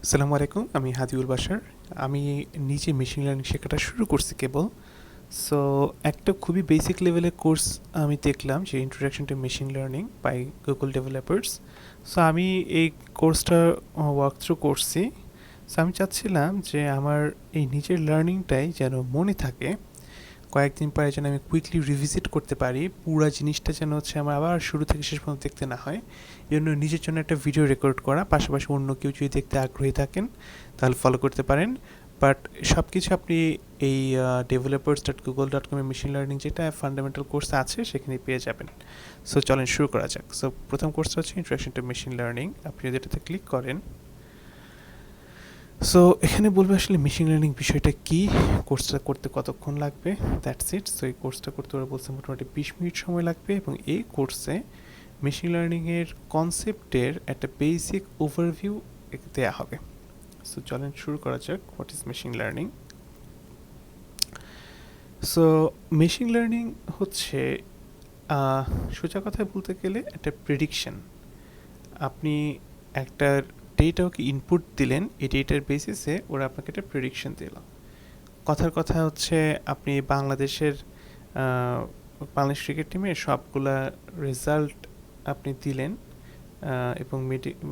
আসসালামু আলাইকুম, আমি হাদিউল বাশার। আমি নিজে মেশিন লার্নিং শেখাটা শুরু করছি কেবল। সো একটা খুবই বেসিক লেভেলের কোর্স আমি দেখলাম যে introduction to machine learning by Google developers. So আমি এই কোর্সটা ওয়ার্ক থ্রু করছি। সো আমি চাচ্ছিলাম যে আমার এই নিজের লার্নিংটাই যেন মনে থাকে, কয়েকদিন পরে যেন আমি কুইকলি রিভিজিট করতে পারি, পুরো জিনিসটা যেন হচ্ছে আমার আবার শুরু থেকে শেষ পর্যন্ত দেখতে না হয়। এই জন্য নিজের জন্য একটা ভিডিও রেকর্ড করা, পাশাপাশি অন্য কেউ যদি দেখতে আগ্রহী থাকেন তাহলে ফলো করতে পারেন। বাট সব কিছু আপনি এই developers.google.com-এ মেশিন লার্নিং যেটা ফান্ডামেন্টাল কোর্স আছে সেখানে পেয়ে যাবেন। সো চলেন শুরু করা যাক। সো প্রথম কোর্সটা হচ্ছে ইন্ট্রোডাকশন টু মেশিন লার্নিং। আপনি যদি এটাতে ক্লিক করেন, সো এখানে বলবে আসলে মেশিন লার্নিং বিষয়টা কী, কোর্সটা করতে কতক্ষণ লাগবে, দ্যাটস ইট। সো এই কোর্সটা করতে ওরা বলছে মোটামুটি 20 মিনিট সময় লাগবে, এবং এই কোর্সে মেশিন লার্নিংয়ের কনসেপ্টের একটা বেসিক ওভারভিউ দেওয়া হবে। সো চলেন শুরু করা যাক। What is machine learning? So machine learning হচ্ছে সোজা কথায় বলতে গেলে একটা প্রেডিকশন। আপনি একটা ডেটা ওকে ইনপুট দিলেন, এই ডেটার বেসিসে ওরা আপনাকে একটা প্রেডিকশন দিল। কথার কথা হচ্ছে আপনি বাংলাদেশ ক্রিকেট টিমের সবগুলা রেজাল্ট আপনি দিলেন, এবং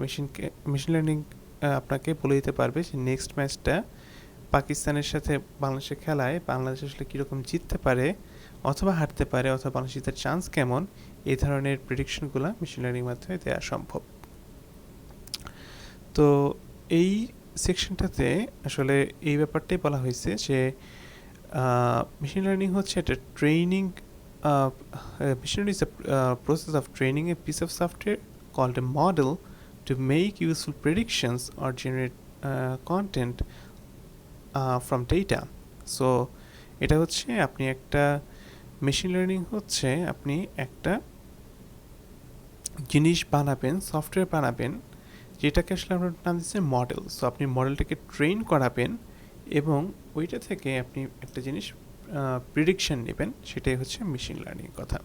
মেশিন লার্নিং আপনাকে বলে দিতে পারবে যে নেক্সট ম্যাচটা পাকিস্তানের সাথে বাংলাদেশের খেলায় বাংলাদেশ আসলে কীরকম জিততে পারে অথবা হারতে পারে, অথবা বাংলাদেশ জেতার চান্স কেমন, এই ধরনের প্রেডিকশনগুলো মেশিন লার্নিং মাধ্যমে দেওয়া সম্ভব। তো এই সেকশনটাতে আসলে এই ব্যাপারটাই বলা হয়েছে যে মেশিন লার্নিং হচ্ছে একটা training, machine learning is a process of training a piece of software called a model to make useful predictions or generate content from data. So এটা হচ্ছে আপনি একটা মেশিন লার্নিং হচ্ছে আপনি একটা জিনিস বানাবেন, সফটওয়্যার বানাবেন, যেটাকে আসলে আমরা নাম দিচ্ছি মডেল। সো আপনি মডেলটাকে ট্রেন করাবেন এবং ওইটা থেকে আপনি একটা জিনিস প্রিডিকশন নেবেন, সেটাই হচ্ছে মেশিন লার্নিং কথা।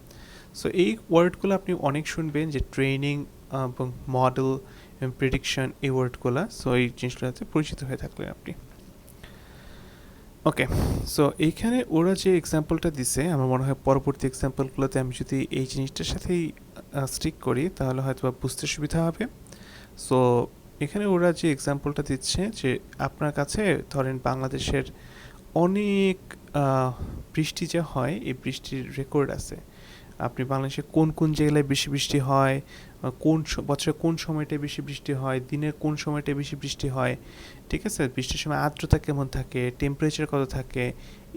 সো এই ওয়ার্ডগুলো আপনি অনেক শুনবেন, যে ট্রেনিং এবং মডেল এবং প্রিডিকশন, এই ওয়ার্ডগুলো। সো এই জিনিসগুলোতে পরিচিত হয়ে থাকলেন আপনি। ওকে, সো এইখানে ওরা যে এক্সাম্পলটা দিছে, আমার মনে হয় পরবর্তী এক্সাম্পলগুলোতে আমি যদি এই জিনিসটার সাথেই স্টিক করি তাহলে হয়তো বুঝতে সুবিধা হবে। সো এখানে ওরা যে এক্সাম্পলটা দিচ্ছে যে আপনার কাছে ধরেন বাংলাদেশের অনেক বৃষ্টি যে হয়, এই বৃষ্টির রেকর্ড আছে। আপনি বাংলাদেশে কোন কোন জায়গায় বেশি বৃষ্টি হয়, বছরে কোন সময়টায় বেশি বৃষ্টি হয়, দিনের কোন সময়টায় বেশি বৃষ্টি হয়, ঠিক আছে, বৃষ্টির সময় আর্দ্রতা কেমন থাকে, টেম্পারেচার কত থাকে,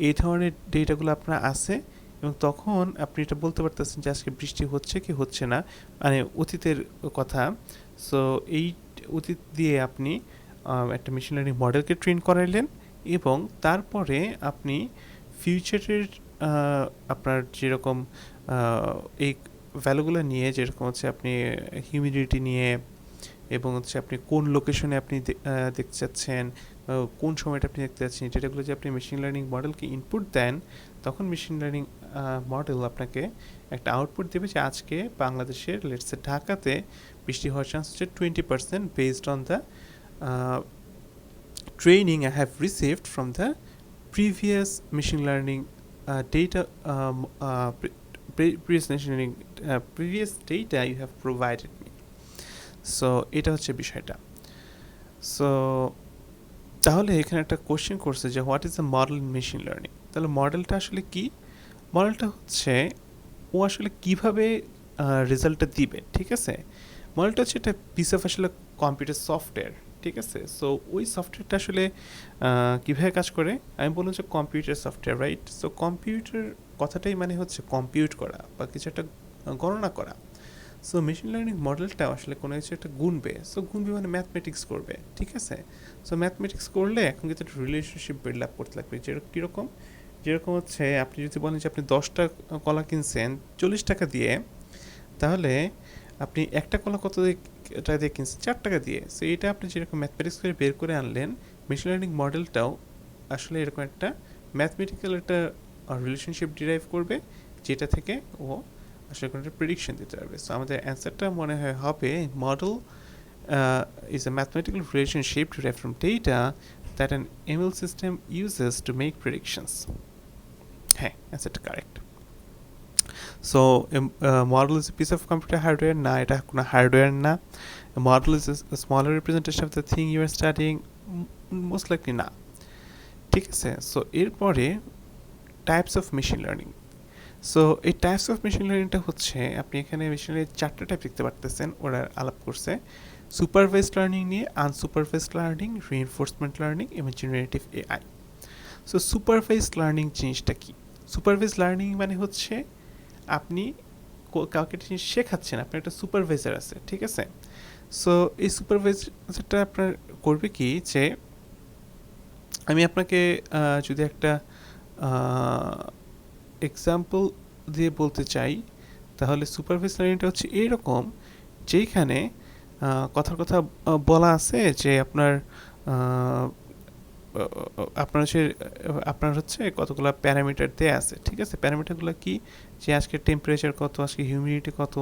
এই ধরনের ডেটাগুলো আপনার আছে। এবং তখন আপনি এটা বলতে পারতেছেন যে আজকে বৃষ্টি হচ্ছে কি হচ্ছে না, মানে অতীতের কথা। সো এই অতীত দিয়ে আপনি একটা মেশিন লার্নিং মডেলকে ট্রেন করাইলেন, এবং তারপরে আপনি ফিউচারের আপনার যেরকম এই ভ্যালুগুলো নিয়ে, যেরকম হচ্ছে আপনি হিউমিডিটি নিয়ে, এবং হচ্ছে আপনি কোন লোকেশনে আপনি দেখতে চাচ্ছেন, কোন সময়টা আপনি দেখতে চাচ্ছেন, ডেটাগুলো যে আপনি মেশিন লার্নিং মডেলকে ইনপুট দেন, তখন মেশিন লার্নিং মডেল আপনাকে একটা আউটপুট দেবে যে আজকে বাংলাদেশের লেটসে ঢাকাতে বৃষ্টি হওয়ার চান্স হচ্ছে 20% based on the training I have received from the previous machine learning data previous data you have provided me. So এটা হচ্ছে বিষয়টা। সো তাহলে এখানে একটা কোশ্চেন করছে যে what is the model in machine learning. তাহলে মডেলটা আসলে কি? মডেলটা হচ্ছে ও আসলে কিভাবে রেজাল্টটা দিবে, ঠিক আছে। মডেলটা হচ্ছে একটা পিস অফ আসলে কম্পিউটার সফটওয়্যার, ঠিক আছে। সো ওই সফটওয়্যারটা আসলে কীভাবে কাজ করে, আমি বললাম যে computer software, right. So computer কথাটাই মানে হচ্ছে কম্পিউট করা বা কিছু একটা গণনা করা। সো মেশিন লার্নিং মডেলটা আসলে কোনো কিছু একটা গুনবে। সো গুনবে মানে ম্যাথমেটিক্স করবে, ঠিক আছে। সো ম্যাথমেটিক্স করলে এখন কিন্তু একটা রিলেশনশিপ বিল্ড আপ করতে লাগবে। কীরকম? যেরকম হচ্ছে আপনি যদি বলেন যে আপনি 10টা কলা কিনছেন 40 টাকা দিয়ে, তাহলে আপনি একটা কলা কত টাকা দিয়ে কিনছেন? 4 টাকা দিয়ে। সো এটা আপনি যেরকম ম্যাথমেটিক্স করে বের করে আনলেন, মেশিন লার্নিং মডেলটাও আসলে এরকম একটা ম্যাথমেটিক্যাল একটা রিলেশনশিপ ডিরাইভ করবে, যেটা থেকে ও আসলে কোনো একটা প্রেডিকশন দিতে পারবে। সো আমাদের অ্যান্সারটা মনে হয় হবে model is a mathematical relationship derived from data that an ML system uses to make predictions. Hey, that's it, correct. So a model is a piece of computer hardware না এটা কোনো হার্ডওয়্যার না. A model is a smaller representation of the thing you are studying. Most likely না. ঠিক আছে, so এরপরে types of machine learning. So এই types of machine লার্নিংটা হচ্ছে আপনি এখানে মেশিন লার্নিং 4টা টাইপ দেখতে পারতেছেন, ওরা আলাপ করছে সুপারভাইজড লার্নিং নিয়ে, আনসুপারভাইজড লার্নিং, রিইনফোর্সমেন্ট লার্নিং এবং generative AI. So supervised learning জিনিসটা কি? সুপারভাইজড লার্নিং মানে হচ্ছে আপনি কাউকে জিনিস শেখাচ্ছেন, আপনার একটা সুপারভাইজার আছে, ঠিক আছে? সো এই সুপারভাইজারটা আপনার করবে কি, যে আমি আপনাকে যদি একটা এক্সাম্পল দিয়ে বলতে চাই, তাহলে সুপারভাইজ লার্নিংটা হচ্ছে এইরকম, যেইখানে কথার কথা বলা আছে যে আপনার হচ্ছে কতগুলো প্যারামিটার দেয়া আছে, ঠিক আছে? প্যারামিটারগুলো কি, যে আজকে টেম্পারেচার কত, আজকে হিউমিডিটি কত,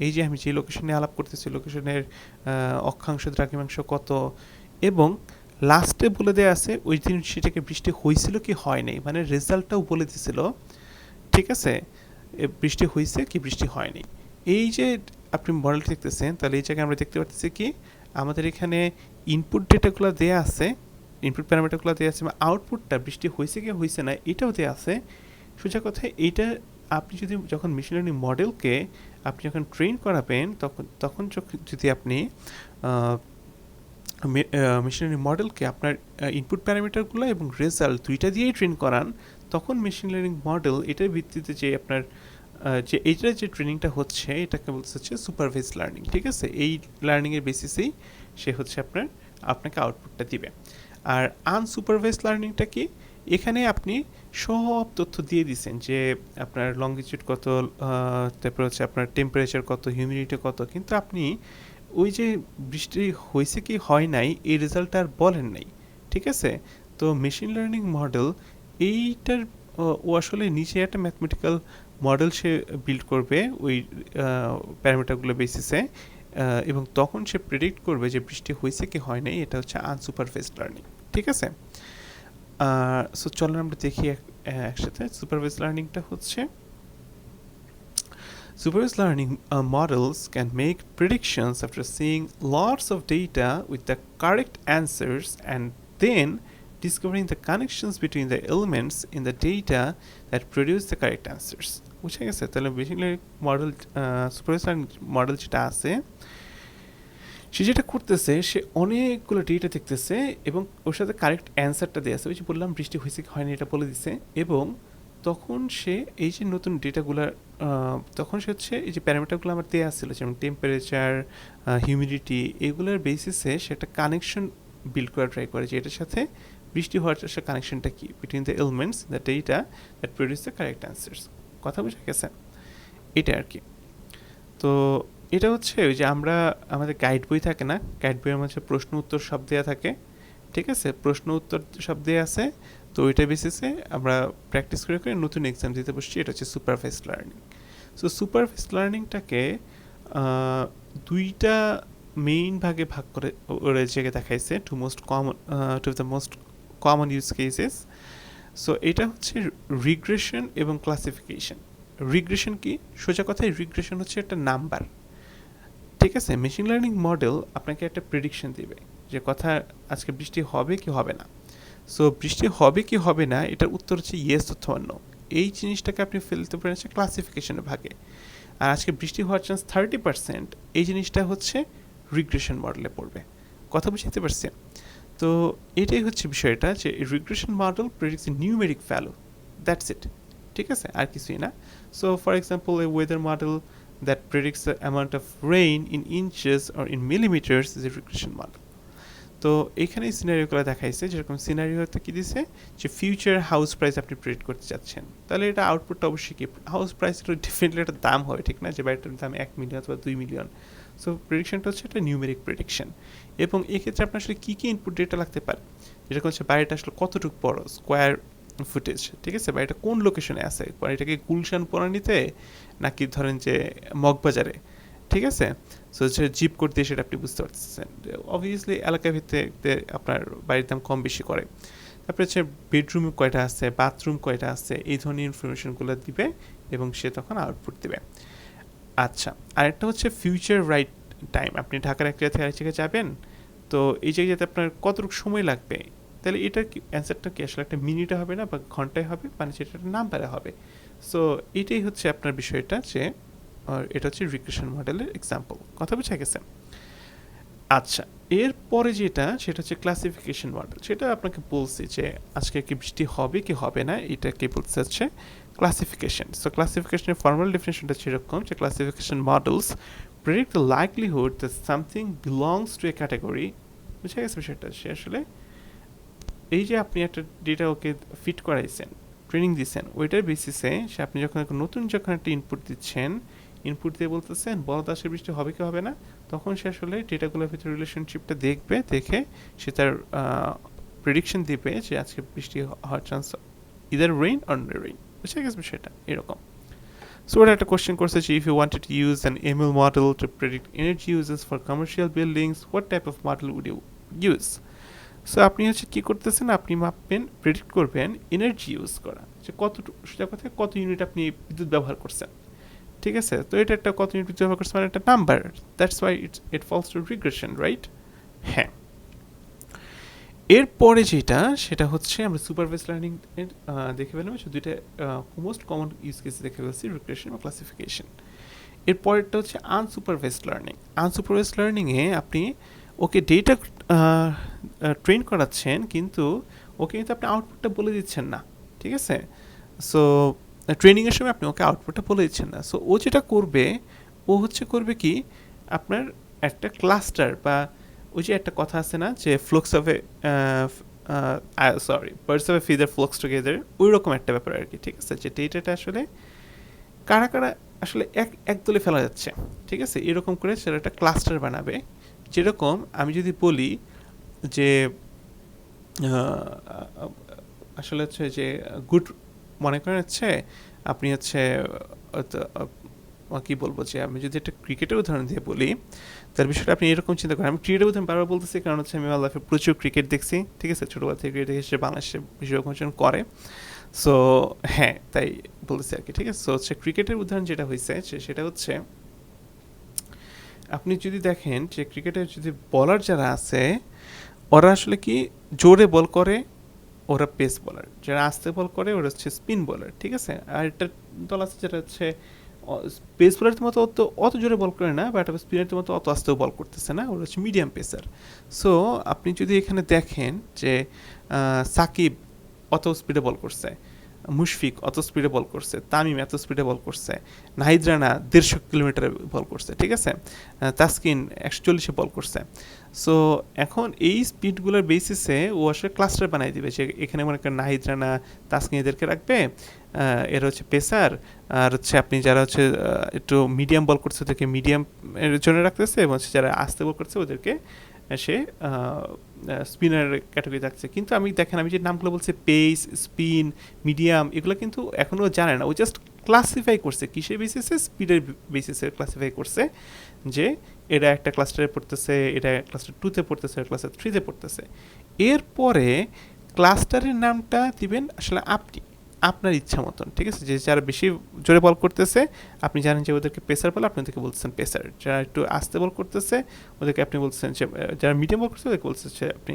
এই যে আমি যে লোকেশনে আলাপ করতেছি লোকেশনের অক্ষাংশ দ্রাঘিমাংশ কত, এবং লাস্টে বলে দেয়া আছে ওই দিন সেটাকে বৃষ্টি হয়েছিল কি হয় নাই, মানে রেজাল্টটাও বলে দিছিল, ঠিক আছে? বৃষ্টি হয়েছে কি বৃষ্টি হয়নি। এই যে আপনি মডেলটা দেখতেছেন, তাহলে এই জায়গায় আমরা দেখতে পাচ্ছি কি আমাদের এখানে ইনপুট ডেটাগুলো দেয়া আছে, ইনপুট প্যারামিটারগুলো দেওয়া আছে, এবং আউটপুটটা বৃষ্টি হয়েছে কি হয়েছে না এটাও দেওয়া আছে। সোজা কথা এইটা আপনি যখন মেশিন লার্নিং মডেলকে আপনি যখন ট্রেন করাবেন, তখন যদি আপনি মেশিন লার্নিং মডেলকে আপনার ইনপুট প্যারামিটারগুলো এবং রেজাল্ট দুইটা দিয়েই ট্রেন করান, তখন মেশিন লার্নিং মডেল এটার ভিত্তিতে যে আপনার যে এইটার যে ট্রেনিংটা হচ্ছে এটাকে বলতে হচ্ছে সুপারভাইজ লার্নিং, ঠিক আছে? এই লার্নিংয়ের বেসিসেই সে হচ্ছে আপনাকে আউটপুটটা দিবে। আর আনসুপারভাইজ লার্নিংটা কি, এখানে আপনি সব তথ্য দিয়ে দিচ্ছেন যে আপনার লংগিটিউড কত, তারপর হচ্ছে আপনার টেম্পারেচার কত, হিউমিডিটি কত, কিন্তু আপনি ওই যে বৃষ্টি হয়েছে কি হয় নাই এই রেজাল্টটা আর বলেন নাই, ঠিক আছে? তো মেশিন লার্নিং মডেল এইটার ও আসলে নিচে একটা ম্যাথমেটিক্যাল মডেল সে বিল্ড করবে ওই প্যারামিটারগুলো বেসিসে, এবং তখন সে প্রেডিক্ট করবে যে বৃষ্টি হয়েছে কি হয় নাই। এটা হচ্ছে আনসুপারভাইজড লার্নিং, ঠিক আছে? সো চলো আমরা দেখি একসাথে। সুপারভাইজড লার্নিংটা হচ্ছে supervised learning models can make predictions after seeing lots of data with the correct answers and then discovering the connections between the elements in the data that produce the correct answers. বুঝে গেছে? তাহলে basically model supervised learning model যেটা আছে, সে যেটা করতেছে, সে অনেকগুলো data দেখতেছে এবং ওর সাথে কারেক্ট অ্যান্সারটা দেওয়া আছে। ওই যে বললাম বৃষ্টি হয়েছে কি হয়নি এটা বলে দিছে, এবং তখন সে এই যে নতুন ডেটাগুলার তখন সে হচ্ছে এই যে প্যারামিটারগুলো আমার দেওয়া ছিল, যেমন টেম্পারেচার, হিউমিডিটি, এগুলোর বেসিসে সে একটা কানেকশন বিল্ড করা ট্রাই করে যে এটার সাথে বৃষ্টি হওয়ার কানেকশনটা কি between the elements the data that produce the correct answers. কথা বুঝে গেছে? এটা আর কি। তো এটা হচ্ছে ওই যে আমাদের গাইড বই থাকে না, গাইড বইয়ের মধ্যে প্রশ্ন উত্তর সব দেওয়া থাকে, ঠিক আছে? প্রশ্ন উত্তর সব দেওয়া আছে, তো ওইটা বেসিসে আমরা প্র্যাকটিস করে করে নতুন এক্সাম দিতে বসছি। এটা হচ্ছে সুপারভাইজড লার্নিং। সো সুপারভাইজড লার্নিংটাকে দুইটা মেইন ভাগে ভাগ করে ওরা জায়গায় দেখাইছে, to the most common use cases. So এটা হচ্ছে রিগ্রেশন এবং ক্লাসিফিকেশন। রিগ্রেশন কি? সোজা কথায় রিগ্রেশন হচ্ছে একটা নাম্বার, ঠিক আছে? মেশিন লার্নিং মডেল আপনাকে একটা প্রেডিকশন দিবে যে কথা আজকে বৃষ্টি হবে কি হবে না। সো বৃষ্টি হবে কি হবে না এটার উত্তর হচ্ছে ইয়েস অথবা নো। এই জিনিসটাকে আপনি ফেলতে পারেন হচ্ছে ক্লাসিফিকেশনের ভাগে। আর আজকে বৃষ্টি হওয়ার চান্স 30%, এই জিনিসটা হচ্ছে রিগ্রেশন মডেলে পড়বে। কথা বুঝতে পারছেন? তো এটাই হচ্ছে বিষয়টা, যে regression model predicts numeric value, that's it, ঠিক আছে? আর কিছুই না। So for example A weather model that predicts the amount of rain in inches or in millimeters is a regression model. তো এখানে সিনারিওগুলো দেখাইছে, যেরকম সিনারিওতে কি দিছে যে ফিউচার হাউস প্রাইস আপনি প্রেডিক্ট করতে চাচ্ছেন, তাহলে এটা আউটপুটটা অবশ্যই কি হাউস প্রাইসের ডেফিনেটলি একটা দাম হবে, ঠিক না? যে বাড়িটার দাম 1 মিলিয়ন অথবা 2 মিলিয়ন। সো প্রেডিকশনটা হচ্ছে একটা নিউমেরিক প্রেডিকশন, এবং এক্ষেত্রে আপনার আসলে কী কী ইনপুট ডেটা লাগতে পারে, যেরকম হচ্ছে বাড়িটা আসলে কতটুকু বড়, স্কোয়ার ফুটেজ, ঠিক আছে? বাড়িটা কোন লোকেশনে আছে, বাড়িটাকে গুলশান পরানিতে নাকি ধরেন যে মগবাজারে, ঠিক আছে? সো হচ্ছে জিপ কোড দিয়ে সেটা আপনি বুঝতে পারতেছেন। অবভিয়াসলি এলাকা ভিত্তিতে আপনার বাড়ির দাম কম বেশি করে। তারপরে হচ্ছে বেডরুম কয়টা আছে, বাথরুম কয়টা আছে, এই ধরনের ইনফরমেশনগুলো দিবে এবং সে তখন আউটপুট দিবে। আচ্ছা, আরেকটা হচ্ছে ফিউচার রাইট টাইম। আপনি ঢাকার এক জায়গা থেকে আরেক জায়গায় যাবেন, তো এই জায়গাতে আপনার কতটুকু সময় লাগবে, তাহলে এটার কি অ্যান্সারটা কি আসলে একটা মিনিটে হবে না বা ঘন্টায় হবে, মানে সেটা একটা নাম্বারে হবে। সো এটাই হচ্ছে আপনার বিষয়টা, যে এটা হচ্ছে রিগ্রেশন মডেলের এক্সাম্পল। কথা বুঝা গেছে? আচ্ছা, এরপরে যেটা সেটা হচ্ছে ক্লাসিফিকেশন মডেল। সেটা আপনাকে বলছি যে আজকে কি বৃষ্টি হবে কি হবে না, এটাকে বলতে হচ্ছে ক্লাসিফিকেশন। সো ক্লাসিফিকেশনের ফর্মাল ডেফিনেশনটা হচ্ছে এরকম, যে classification models predict the likelihood that something belongs to a category. বুঝা গেছে বিষয়টা? সে আসলে এই যে আপনি একটা ডেটা ওকে ফিট করাইছেন, ট্রেনিং দিচ্ছেন, ওইটার বেসিসে সে আপনি যখন নতুন যখন একটা ইনপুট দিচ্ছেন, ইনপুট দিয়ে বলতেছেন বলদ আজকে বৃষ্টি হবে কি হবে না, তখন সে আসলে ডেটাগুলোর ভিতরে রিলেশনশিপটা দেখবে, দেখে সে তার প্রেডিকশন দিবে যে আজকে বৃষ্টি হওয়ার chance either rain or no rain. বুঝা গেছে বিষয়টা? এরকম। সো ওরা একটা কোশ্চেন করছে যে if you wanted to use an ML model to predict energy uses for commercial buildings, what type of model would you use? So আপনি হচ্ছে কী করতেছেন, আপনি মাপবেন, প্রেডিক্ট করবেন এনার্জি ইউজ করা, যে কতটুকু, সেটা কথা কত ইউনিট আপনি বিদ্যুৎ ব্যবহার করছেন। ঠিক আছে? তো এটা একটা কত ইউনিট বিদ্যুৎ ব্যবহার করছেন মানে একটা number, that's why it falls to regression, right? হ্যাঁ। এরপরে যেটা সেটা হচ্ছে আমরা সুপারভাইজড লার্নিং দেখে ফেললাম, দুইটা মোস্ট কমন ইউজ কেস দেখে ফেলছি, রিগ্রেশন বা ক্লাসিফিকেশন। এরপরেরটা হচ্ছে আনসুপারভাইজড লার্নিং। আনসুপারভাইজড লার্নিংয়ে আপনি ওকে ডেটা ট্রেন করাচ্ছেন, কিন্তু ওকে কিন্তু আপনি আউটপুটটা বলে দিচ্ছেন না। ঠিক আছে? সো ট্রেনিংয়ের সময় আপনি ওকে আউটপুটটা বলে দিচ্ছেন না। সো ও যেটা করবে, ও হচ্ছে করবে কি, আপনার একটা ক্লাস্টার বা ওই যে একটা কথা আছে না যে flocks of a birds of a feather flocks together, ওই রকম একটা ব্যাপার আর কি। ঠিক আছে? যে ডেটাটা আসলে কারা কারা আসলে এক দলে ফেলা যাচ্ছে। ঠিক আছে? এরকম করে সেটা একটা ক্লাস্টার বানাবে। যেরকম আমি যদি বলি যে আসলে হচ্ছে যে গুড, মনে করেন হচ্ছে আপনি হচ্ছে কী বলবো, যে আমি যদি একটা ক্রিকেটের উদাহরণ দিয়ে বলি, তার বিষয়টা আপনি এরকম চিন্তা করেন। আমি ক্রিকেটের উদাহরণ বারবার বলতেছি কারণ হচ্ছে আমি আমার লাইফে প্রচুর ক্রিকেট দেখছি। ঠিক আছে? ছোটোবেলা থেকে ক্রিকেট দেখে বাংলাদেশে বেশিরভাগ মানুষজন করে। সো হ্যাঁ, তাই বলতেছি আর কি। ঠিক আছে? সো হচ্ছে ক্রিকেটের উদাহরণ যেটা হয়েছে সেটা হচ্ছে আপনি যদি দেখেন যে ক্রিকেটের যদি বলার যারা আছে, ওরা আসলে কি জোরে বল করে, ওরা পেস বলার। যারা আস্তে বল করে ওরা হচ্ছে স্পিন বলার। ঠিক আছে? আর একটা দল আছে যেটা হচ্ছে পেস বোলারের মতো অত জোরে বল করে না, বাট স্পিনারের মতো অত আস্তেও বল করতেছে না, ওরা হচ্ছে মিডিয়াম পেসার। সো আপনি যদি এখানে দেখেন যে সাকিব অত স্পিডে বল করছে, মুশফিক অত স্পিডে বল করছে, তামিম এত স্পিডে বল করছে, নাহিদ রানা 150 কিলোমিটারে বল করছে। ঠিক আছে? তাসকিন 140-এ বল করছে। সো এখন এই স্পিডগুলোর বেসিসে ও আসলে ক্লাস্টার বানাই দিবে, যে এখানে মনে করেন নাহিদ রানা, তাসকিন এদেরকে রাখবে, এরা হচ্ছে পেসার, আর হচ্ছে আপনি যারা হচ্ছে একটু মিডিয়াম বল করছে ওদেরকে মিডিয়াম এর জন্য রাখতেছে, এবং হচ্ছে যারা আস্তে বল করছে ওদেরকে সে স্পিনার ক্যাটাগরি থাকছে। কিন্তু আমি দেখেন, আমি যে নামগুলো বলছি পেস, স্পিন, মিডিয়াম, এগুলো কিন্তু এখনও জানে না। ও জাস্ট ক্লাসিফাই করছে কিসের বেসিসে, স্পিডের বেসিসে ক্লাসিফাই করছে, যে এটা একটা ক্লাস্টারে পড়তেছে, এটা ক্লাস্টার 2-তে পড়তেছে, ক্লাস্টার 3-তে পড়তেছে। এরপরে ক্লাস্টারের নামটা দিবেন আসলে আপনি আপনার ইচ্ছা মতন। ঠিক আছে? যে যারা বেশি জোরে বল করতেছে আপনি জানেন যে ওদেরকে পেসার বলে, আপনি ওদেরকে বলতেছেন পেসার। যারা একটু আস্তে বল করতেছে ওদেরকে আপনি বলতেছেন যে, যারা মিডিয়াম বল করতেছে ওদেরকে বলতেছে যে আপনি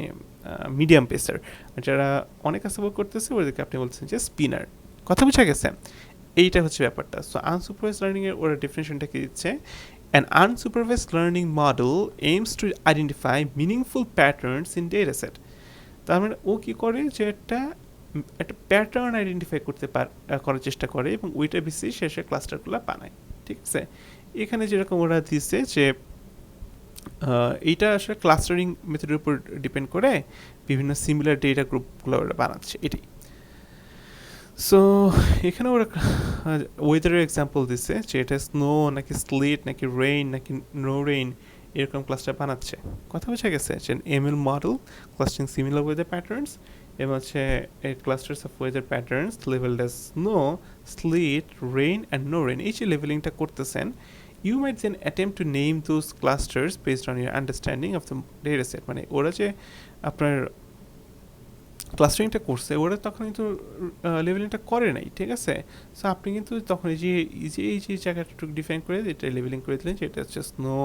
মিডিয়াম পেসার। আর যারা অনেক আস্তে বল করতেছে ওদেরকে আপনি বলতেছেন যে স্পিনার। কথা বুঝা গেছে? এইটা হচ্ছে ব্যাপারটা। সো আনসুপারভাইজড লার্নিংয়ের ওরা ডেফিনেশনটা কি দিচ্ছে, an unsupervised learning model aims to identify meaningful patterns in dataset. তার মানে ও কী করে, যে একটা প্যাটার্ন আইডেন্টিফাই করার চেষ্টা করে, এবং ওইটার বেসিসে শেষে ক্লাস্টারগুলো বানায়। ঠিক আছে? এখানে যেরকম ওরা দিচ্ছে যে এইটা আসলে ক্লাস্টারিং মেথডের উপর ডিপেন্ড করে বিভিন্ন সিমিলার ডেটা গ্রুপগুলো ওরা বানাচ্ছে, এটাই। সো এখানে ওরা ওয়েদারের এক্সাম্পল দিচ্ছে, যে এটা স্নো নাকি স্লেট নাকি রেইন নাকি নো রেইন, এরকম ক্লাস্টার বানাচ্ছে। কথা বোঝা গেছে? যে ML model clustering similar weather patterns, এবং হচ্ছে clusters of weather patterns labelled as snow, sleet, rain and no rain. এই যে লেভেলিংটা করতেছেন, you might then attempt to name those clusters based on your understanding of the data set. মানে ওরা যে আপনার ক্লাস্টারিংটা করছে ওরা তখন কিন্তু লেভেলিংটা করে নাই, ঠিক আছে? সো আপনি কিন্তু তখন এই যে জায়গাটা ডিফাইন করে এটা লেভেলিং করে দিলেন যে এটা হচ্ছে স্নো,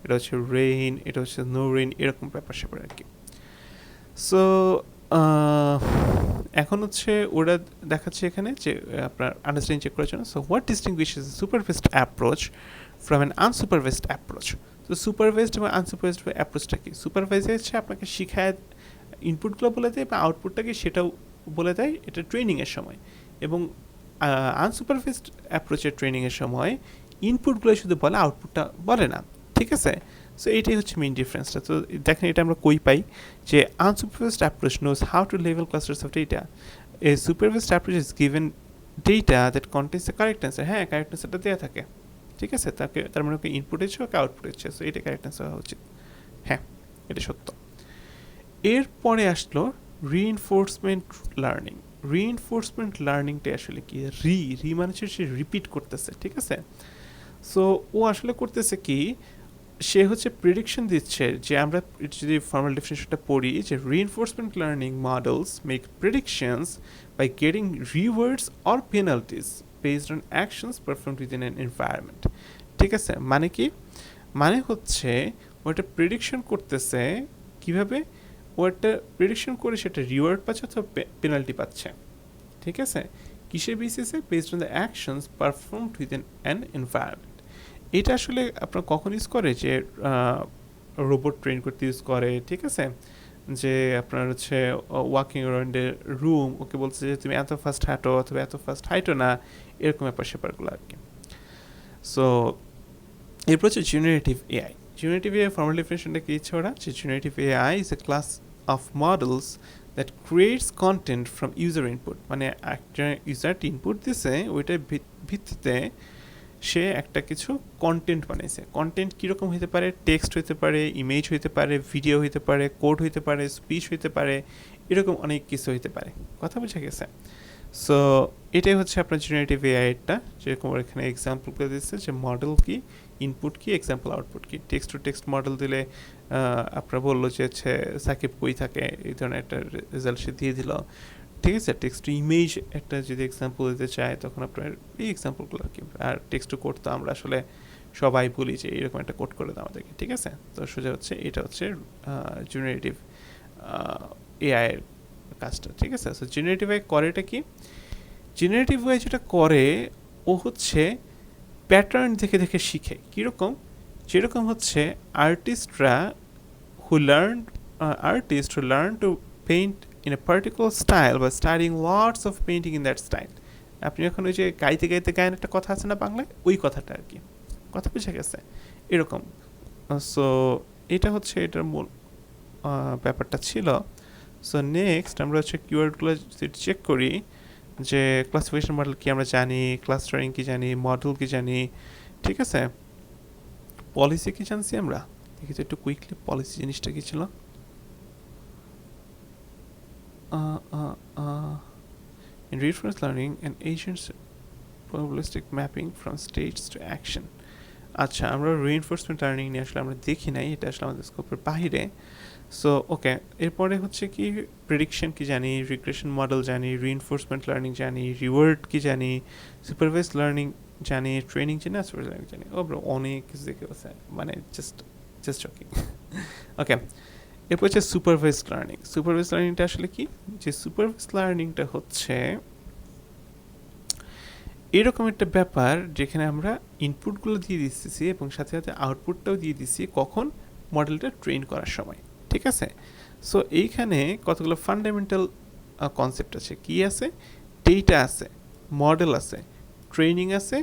এটা হচ্ছে রেইন, এটা হচ্ছে নো রেইন, এরকম ব্যাপার স্যাপার আর কি। সো এখন হচ্ছে ওরা দেখাচ্ছে এখানে যে আপনার আন্ডারস্ট্যান্ডিং চেক করার জন্য। So what ডিস্টিংগুইশেস A supervised approach from an unsupervised approach? তো সুপারভাইজড এবং আনসুপারভাইজড অ্যাপ্রোচটা কি? সুপারভাইজ হচ্ছে আপনাকে শিখায় ইনপুটগুলো বলে দেয় বা আউটপুটটাকে সেটাও বলে দেয় এটা ট্রেনিংয়ের সময়, এবং আনসুপারভাইজড অ্যাপ্রোচের ট্রেনিংয়ের সময় ইনপুটগুলো শুধু বলে, আউটপুটটা বলে না, ঠিক আছে? সো এইটাই হচ্ছে মেইন ডিফারেন্সটা। তো দেখেন এটা আমরা কই পাই যে unsupervised approach knows how to লেভেল clusters of data, a supervised approach is given data that contains the correct answer. হ্যাঁ, কারেক্ট অ্যান্সারটা দেওয়া থাকে, ঠিক আছে? তার মানে ওকে ইনপুট হচ্ছে ওকে আউটপুট হচ্ছে, সো এটা কারেক্ট অ্যান্সার হওয়া উচিত। হ্যাঁ, এটা সত্য। এরপরে আসলো রিইনফোর্সমেন্ট লার্নিং। রিইনফোর্সমেন্ট লার্নিংটা আসলে কি? রি মানে হচ্ছে সে রিপিট করতেছে, ঠিক আছে? সো ও আসলে করতেছে কি, সে হচ্ছে প্রেডিকশন দিচ্ছে যে আমরা যদি ফর্মাল ডেফিনেশনটা পড়ি যে reinforcement learning models make predictions by getting rewards or penalties based on actions performed within an environment, ঠিক আছে? মানে কি? মানে হচ্ছে ওটা প্রেডিকশন করতেছে কিভাবে, ও একটা প্রেডিকশন করে সেটা রিওয়ার্ড পাচ্ছে অথবা পেনাল্টি পাচ্ছে, ঠিক আছে? কিসের বেসিসে? Based on the actions performed within an environment. এটা আসলে আপনার কখন ইউজ করে? যে রোবট ট্রেন করতে ইউজ করে, ঠিক আছে? যে আপনার হচ্ছে ওয়াকিং অ্যারাউন্ড এ রুম, ওকে বলছে যে তুমি এত ফাস্ট হাঁটো অথবা এত ফাস্ট হাঁটো না, এরকম ব্যাপার স্যাপারগুলো আর কি। সো এরপর হচ্ছে generative AI. Generative AI formal ডেফিনেশনটা কি দিচ্ছে ওরা? যে generative AI is a class of models that creates content from user input. মানে একটা ইউজার ইনপুট দিছে, ওইটার ভিত্তিতে সে একটা কিছু কন্টেন্ট বানাইছে। কন্টেন্ট কীরকম হইতে পারে? টেক্সট হইতে পারে, ইমেজ হইতে পারে, ভিডিও হইতে পারে, কোড হইতে পারে, স্পিচ হইতে পারে, এরকম অনেক কিছু হইতে পারে। কথা বোঝা গেছে? সো এটাই হচ্ছে আপনার জেনারেটিভ এআইটা, যেরকম এখানে এক্সাম্পল করে দিচ্ছে যে মডেল কি, ইনপুট কি, এক্সাম্পল আউটপুট কি। টেক্সট টু টেক্সট মডেল দিলে আপনার বললো যে হচ্ছে সাকিব কই থাকে, এই ধরনের একটা রেজাল্ট সে দিয়ে দিল, ঠিক আছে? টেক্সট টু ইমেজ একটা যদি এক্সাম্পল দিতে চায় তখন আপনার এই এক্সাম্পলগুলো আর কি। আর টেক্সট টু কোড তো আমরা আসলে সবাই বলি যে এরকম একটা কোড করে দাও আমাদেরকে, ঠিক আছে? তো সোজা হচ্ছে এটা হচ্ছে জেনারেটিভ এআইয়ের কাজটা, ঠিক আছে? সো জেনারেটিভ এআই করেটা কি? জেনারেটিভ এআই যেটা করে, ও হচ্ছে প্যাটার্ন দেখে দেখে শিখে। কীরকম? যেরকম হচ্ছে artist who learn to paint in a particular style by studying lots of painting in that style. আপনি এখন ওই যে গাইতে গাইতে গায়েন একটা কথা আছে না বাংলায়, ওই কথাটা আর কি। কথা বুঝে গেছে? এরকম। সো এটা হচ্ছে এটার মূল ব্যাপারটা ছিল। সো নেক্সট আমরা হচ্ছে কিওয়ার্ডগুলো যদি চেক করি, যে ক্লাসিফিকেশন মডেল কি আমরা জানি, ক্লাস্টারিং কি জানি, মডেল কি জানি, ঠিক আছে? পলিসি কি জানছি আমরা? দেখি তো একটু কুইকলি পলিসি জিনিসটা কি ছিল। In reinforcement learning, an agent's probabilistic mapping from states to action. আচ্ছা, আমরা রিইনফোর্সমেন্ট লার্নিং নিয়ে আসলে আমরা দেখি নাই, এটা আসলে আমাদের স্কোপের বাহিরে। সো ওকে, এরপরে হচ্ছে কি প্রেডিকশন কি জানি, রিগ্রেশন মডেল জানি, রিইনফোর্সমেন্ট লার্নিং জানি, রিওয়ার্ড কি জানি, সুপারভাইজড লার্নিং জানি, ট্রেনিং জানি, সুপারভাইজড লার্নিং জানি। ও ব্রো, অনেক কিছু দেখে আছে, মানে জাস্ট জকিং। ওকে, এরপর হচ্ছে সুপারভাইজড লার্নিং। সুপারভাইজড লার্নিংটা আসলে কি? যে সুপারভাইজড লার্নিংটা হচ্ছে এরকম একটা ব্যাপার যেখানে আমরা ইনপুটগুলো দিয়ে দিচ্ছি এবং সাথে সাথে আউটপুটটাও দিয়ে দিচ্ছি, কখন? মডেলটা ট্রেন করার সময়, ঠিক আছে? সো এইখানে কতগুলো ফান্ডামেন্টাল কনসেপ্ট আছে। কি আছে? ডেটা আছে, মডেল আছে, ট্রেনিং আছে,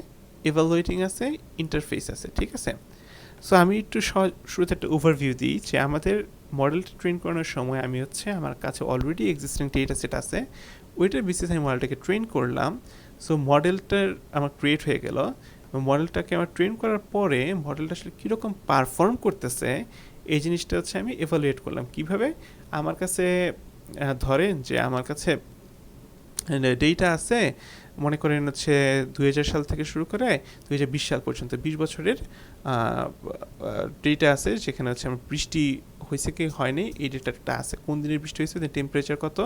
ইভ্যালুয়েটিং আছে, ইন্টারফেস আছে, ঠিক আছে? সো আমি একটু শুরুতে একটা ওভারভিউ দিই যে আমাদের মডেলটা ট্রেন করানোর সময় আমি হচ্ছে আমার কাছে অলরেডি এক্সিস্টিং ডেটা সেট আছে, ওইটার বেসিসে আমি মডেলটাকে ট্রেন করলাম। সো মডেলটার আমার ক্রিয়েট হয়ে গেল, মডেলটাকে আমার ট্রেন করার পরে মডেলটা আসলে কীরকম পারফর্ম করতেছে এই জিনিসটা হচ্ছে আমি এভালুয়েট করলাম। কিভাবে? আমার কাছে ধরেন যে আমার কাছে ডেটা আছে মনে করেন হচ্ছে 2000 সাল থেকে শুরু করে 2020 সাল পর্যন্ত 20 বছরের ডেটা আছে, যেখানে হচ্ছে আমার বৃষ্টি হয়েছে কি হয়নি এই ডেটাটা আছে, কোন দিনের বৃষ্টি হয়েছে, টেম্পারেচার কত,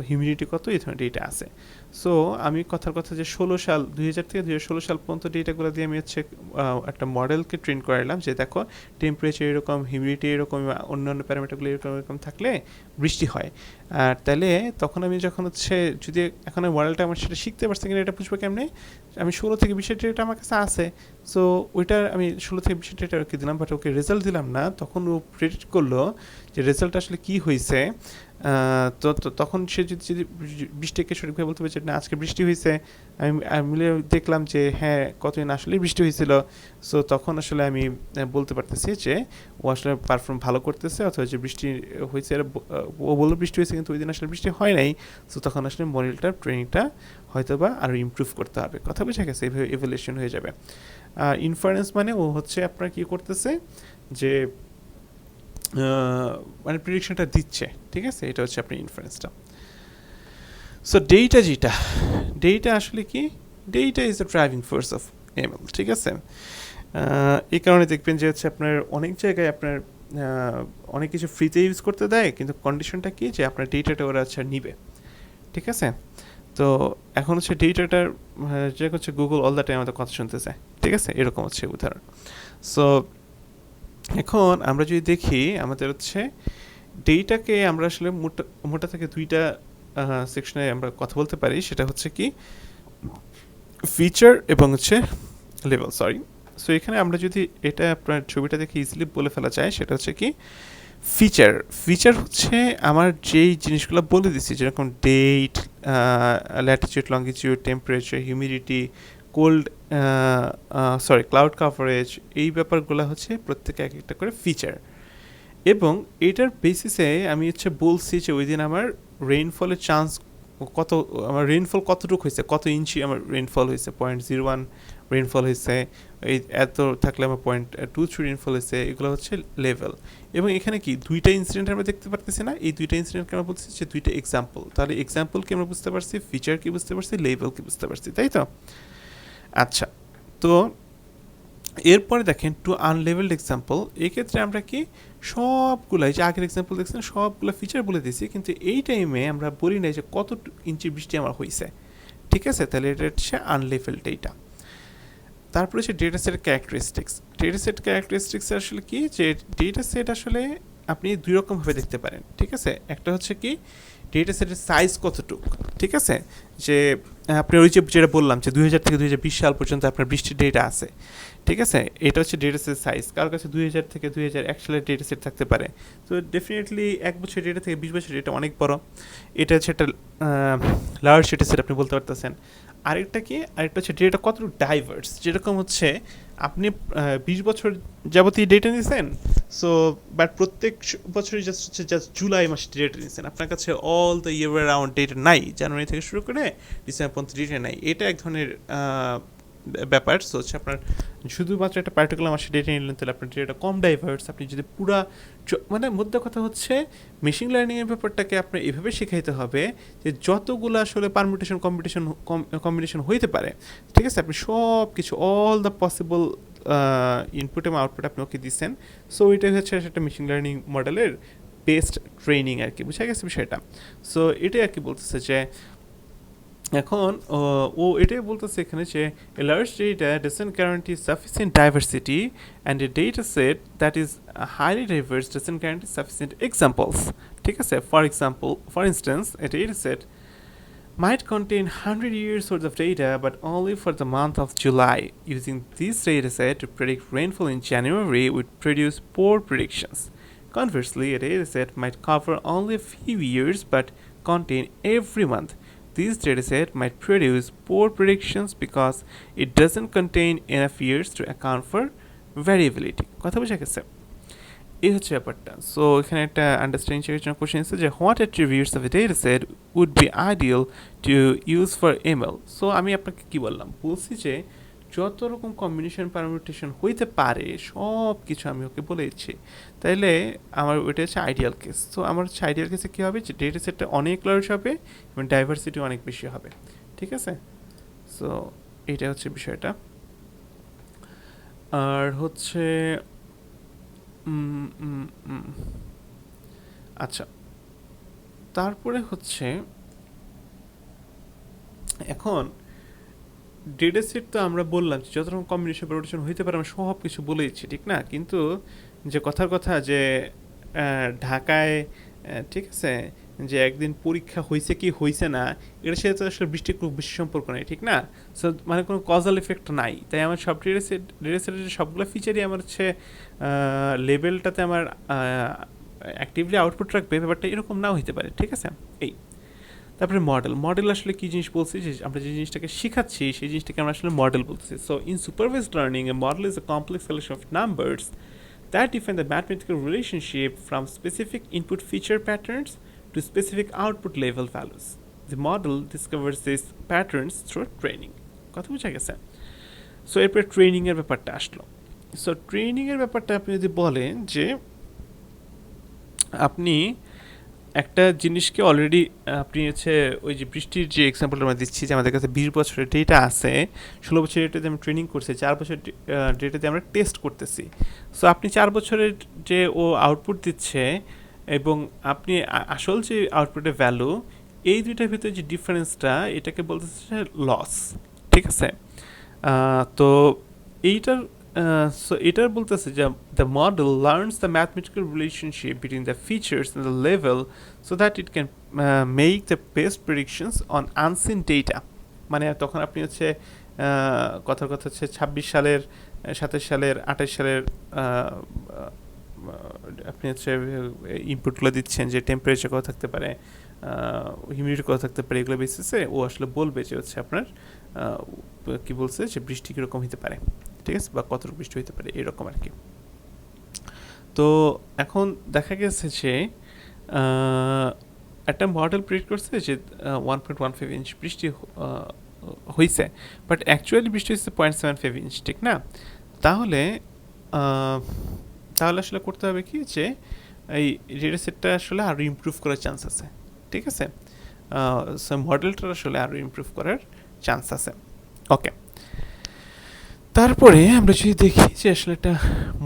হিউমিডিটি কত, এই ধরনের ডেটা আছে। সো আমি কথার কথা যে 2000 থেকে 2016 সাল পর্যন্ত ডেটাগুলো দিয়ে আমি হচ্ছে একটা মডেলকে ট্রেন করালাম যে দেখো টেম্পারেচার এরকম, হিউমিডিটি এরকম, অন্যান্য প্যারামিটারগুলো এরকম এরকম থাকলে বৃষ্টি হয়। আর তাহলে তখন আমি যখন হচ্ছে যদি এখন মডেলটা আমার সেটা শিখতে পারছি কিনা এটা বুঝবো কেমনে, আমি 16 থেকে 20 ডেটা আমার কাছে আছে। সো ওইটা আমি 16 থেকে 20 ডেটা ওকে দিলাম, বাট ওকে রেজাল্ট দিলাম না, তখন ও প্রেডিক্ট করলো যে রেজাল্ট আসলে কী হয়েছে। তো তখন সে যদি বৃষ্টিকে সঠিকভাবে বলতে পারছে না আজকে বৃষ্টি হয়েছে, আমি মিলে দেখলাম যে হ্যাঁ কতদিন আসলেই বৃষ্টি হয়েছিল। সো তখন আসলে আমি বলতে পারতেছি যে ও আসলে পারফর্ম ভালো করতেছে, অথবা যে বৃষ্টি হয়েছে ও বললো বৃষ্টি হয়েছে কিন্তু ওই দিন আসলে বৃষ্টি হয় নাই। সো তখন আসলে মডেলটার ট্রেনিংটা হয়তো বা আরও ইমপ্রুভ করতে হবে। কথা বোঝা গেছে? এইভাবে ইভ্যালুয়েশন হয়ে যাবে। ইনফারেন্স মানে ও হচ্ছে আপনার কী করতেছে যে মানে প্রেডিকশনটা দিচ্ছে, ঠিক আছে, এটা হচ্ছে আপনার ইনফারেন্সটা। সো ডেটা আসলে কি, data is the driving force of ML, ঠিক আছে। এই কারণে দেখবেন যে হচ্ছে আপনার অনেক জায়গায় আপনার অনেক কিছু ফ্রিতে ইউজ করতে দেয়, কিন্তু কন্ডিশনটা কি যে আপনার ডেটাটা ওরা আচ্ছা নিবে, ঠিক আছে। তো এখন হচ্ছে ডেটাটার যে হচ্ছে গুগল অল দ্য টাইম আমাদের কথা শুনতে চায়, ঠিক আছে, এরকম হচ্ছে উদাহরণ। সো এখন আমরা যদি দেখি আমাদের হচ্ছে ডেটাকে আমরা আসলে মোটা থেকে দুইটা সেকশনে আমরা কথা বলতে পারি, সেটা হচ্ছে কি ফিচার এবং হচ্ছে লেভেল, সরি। সো এখানে আমরা যদি এটা আপনার ছবিটা দেখে ইজিলি বলে ফেলা যায়, সেটা হচ্ছে কি ফিচার হচ্ছে আমার যেই জিনিসগুলো বলে দিচ্ছি, যেরকম date, latitude, longitude, temperature, humidity, cloud coverage, এই ব্যাপারগুলো হচ্ছে প্রত্যেকে এক একটা করে ফিচার। এবং এটার বেসিসে আমি হচ্ছে বলছি যে ওই দিন আমার রেইনফলের চান্স কত, আমার রেইনফল কতটুকু হয়েছে, কত ইঞ্চি আমার রেইনফল হয়েছে, 0.01 রেইনফল হয়েছে, এই এত থাকলে আমার 0.23 রেইনফল হয়েছে, এগুলো হচ্ছে লেভেল। এবং এখানে কি দুইটা ইনসিডেন্ট আমরা দেখতে পারতেছি না, এই দুইটা ইনসিডেন্টকে আমরা বলতেছি যে দুইটা এক্সাম্পল। তাহলে এক্সাম্পল কি আমরা বুঝতে পারছি, ফিচার কি বুঝতে পারছি, লেভেল কি বুঝতে পারছি, তাই তো? আচ্ছা, তো এরপরে দেখেন টু আনলেভেলড এক্সাম্পল, এক্ষেত্রে আমরা কি সবগুলাই যে আগের এক্সাম্পল দেখছেন সবগুলো ফিচার বলে দিয়েছি, কিন্তু এই টাইমে আমরা বলি নাই যে কত ইঞ্চি বৃষ্টি আমার হয়েছে, ঠিক আছে। তাহলে এটা হচ্ছে আনলেভেলড ডেটা। তারপরে হচ্ছে ডেটা সেটের ক্যারেক্টারিস্টিক্স আসলে কি, যে ডেটা সেট আসলে আপনি দুই রকমভাবে দেখতে পারেন, ঠিক আছে। একটা হচ্ছে কি ডেটা সেটের সাইজ কতটুকু, ঠিক আছে, যে আপনি ওই যে যেটা বললাম যে 2000 থেকে 2020 সাল পর্যন্ত আপনার বৃষ্টির ডেটা আছে, ঠিক আছে, এটা হচ্ছে ডেটা সেটের সাইজ। কারোর কাছে 2000 থেকে 2001 সালের ডেটা সেট থাকতে পারে, তো ডেফিনেটলি 1 বছর ডেটা থেকে 20 বছর ডেটা অনেক বড়, এটা হচ্ছে একটা লার্জ ডেটা সেট আপনি বলতে পারতেছেন। আরেকটা হচ্ছে ডেটা কতটুকু ডাইভার্স, যেরকম হচ্ছে আপনি 20 বছর যাবতীয় ডেটা নিয়েছেন, সো বাট প্রত্যেক বছরই জাস্ট জুলাই মাসে ডেটা নিয়েছেন, আপনার কাছে all the year round data নাই, জানুয়ারি থেকে শুরু করে ডিসেম্বর পর্যন্ত ডেটা নাই, এটা এক ধরনের ব্যাপার। সো হচ্ছে আপনার শুধুমাত্র একটা পার্টিকুলার মাসে ডেটা নিলেন, তাহলে আপনার ডেটা কম ডাইভার্স। আপনি যদি পুরা মানে মধ্যে কথা হচ্ছে মেশিন লার্নিংয়ের ব্যাপারটাকে আপনার এভাবে শেখাইতে হবে যে যতগুলো আসলে পারমিউটেশন কম্বিনেশন হইতে পারে, ঠিক আছে, আপনি সব কিছু অল দ্য পসিবল ইনপুট এবং আউটপুট আপনি ওকে দিচ্ছেন। সো এটাই হচ্ছে একটা মেশিন লার্নিং মডেলের বেস্ট ট্রেনিং আর কি, বুঝা গেছে বিষয়টা। সো এটাই আর কি বলতেছে যে এখন ও এটাই বলতেছে এখানে যে a large data doesn't guarantee sufficient diversity and a data set that is highly diverse doesn't guarantee sufficient examples, ঠিক আছে। for instance a data set might contain 100 years worth of data but only for the month of July. Using this data set to predict rainfall in January would produce poor predictions. Conversely, a data set might cover only a few years but contain every month. This dataset might produce poor predictions because it doesn't contain enough years to account for variability. কথা বোঝা গেছে? এই হচ্ছে ব্যাপারটা। So এখানে একটা understanding চেকের জন্য কোশ্চেন আছে যে what attributes of a dataset would be ideal to use for ML. So আমি আপনাকে কি বলছি যে যত রকম কম্বিনেশন পারমিউটেশন হইতে পারে সব কিছু আমি ওকে বলে দিচ্ছি, তাইলে আমার ওইটা হচ্ছে আইডিয়াল কেস। সো আমার হচ্ছে আইডিয়াল কেসে কী হবে যে ডেটা সেটটা অনেক লার্জ হবে এবং ডাইভার্সিটি অনেক বেশি হবে, ঠিক আছে? সো এইটা হচ্ছে বিষয়টা। আর হচ্ছে আচ্ছা, তারপরে হচ্ছে এখন ডেটা সেট তো আমরা বললাম যত রকম কম্বিনেশন রোটেশন হইতে পারে আমরা সব কিছু বলেইছি, ঠিক না? কিন্তু যে কথার কথা যে ঢাকায় ঠিক আছে, যে একদিন পরীক্ষা হয়েছে কি হয়েছে না এটার সাথে তো আসলে বৃষ্টির খুব বেশি সম্পর্ক নেই, ঠিক না? সো মানে কোনো কজাল এফেক্ট নাই, তাই আমার সব ডেটা সেটের সবগুলো ফিচারই আমার হচ্ছে লেভেলটাতে আমার অ্যাক্টিভলি আউটপুট রাখবে, ব্যাপারটা এরকম নাও হইতে পারে, ঠিক আছে? এই তারপরে মডেল আসলে কি জিনিস বলছি, যে আমরা যে জিনিসটাকে শিখাচ্ছি সেই জিনিসটাকে আমরা আসলে মডেল বলতেছি। So in supervised learning A model is a complex collection of numbers that define the mathematical relationship from specific input feature patterns to specific output level values. The model discovers these patterns through training. কথা বুঝা গেছে? So এরপরে ট্রেনিংয়ের ব্যাপারটা আসলো। So ট্রেনিংয়ের ব্যাপারটা আপনি যদি বলেন যে আপনি একটা জিনিসকে অলরেডি আপনি হচ্ছে ওই যে বৃষ্টির যে এক্সাম্পলটা আমরা দিচ্ছি, যে আমাদের কাছে 20 বছরের ডেটা আছে, 16 বছরের ডেটাতে আমরা ট্রেনিং করছি, 4 বছরের ডেটাতে আমরা টেস্ট করতেছি। সো আপনি 4 বছরের যে ও আউটপুট দিচ্ছে এবং আপনি আসল যে আউটপুটের ভ্যালু, এই দুইটার ভিতরে যে ডিফারেন্সটা এটাকে বলতেছে লস, ঠিক আছে? তো এইটার সো এটার বলতেছে যে the model learns the mathematical relationship between the features and the level so that it can make the best predictions on unseen data. মানে তখন আপনি হচ্ছে কথার কথা হচ্ছে 26 সালের, 27 সালের, 28 সালের আপনি হচ্ছে ইনপুটগুলো দিচ্ছেন যে টেম্পারেচার কত থাকতে পারে, হিউমিডিটি কত থাকতে পারে, এগুলো বেসিসে ও আসলে বলবে যে হচ্ছে আপনার কি বলছে যে বৃষ্টি কীরকম হতে পারে, ঠিক আছে, বা কতটুকু বৃষ্টি হতে পারে, এরকম আর কি। তো এখন দেখা গেছে যে একটা মডেল প্রেডিক্ট করছে যে 1.15 ইঞ্চ বৃষ্টি হয়েছে, বাট অ্যাকচুয়ালি বৃষ্টি হচ্ছে 0.75 ইঞ্চ, ঠিক না? তাহলে তাহলে আসলে করতে হবে কি, যে এই ডেটা সেটটা আসলে আরও ইমপ্রুভ করার চান্স আছে, ঠিক আছে? সো মডেলটার আসলে আরও ইমপ্রুভ করার চান্স আছে। ওকে, তারপরে আমরা যদি দেখি যে আসলে একটা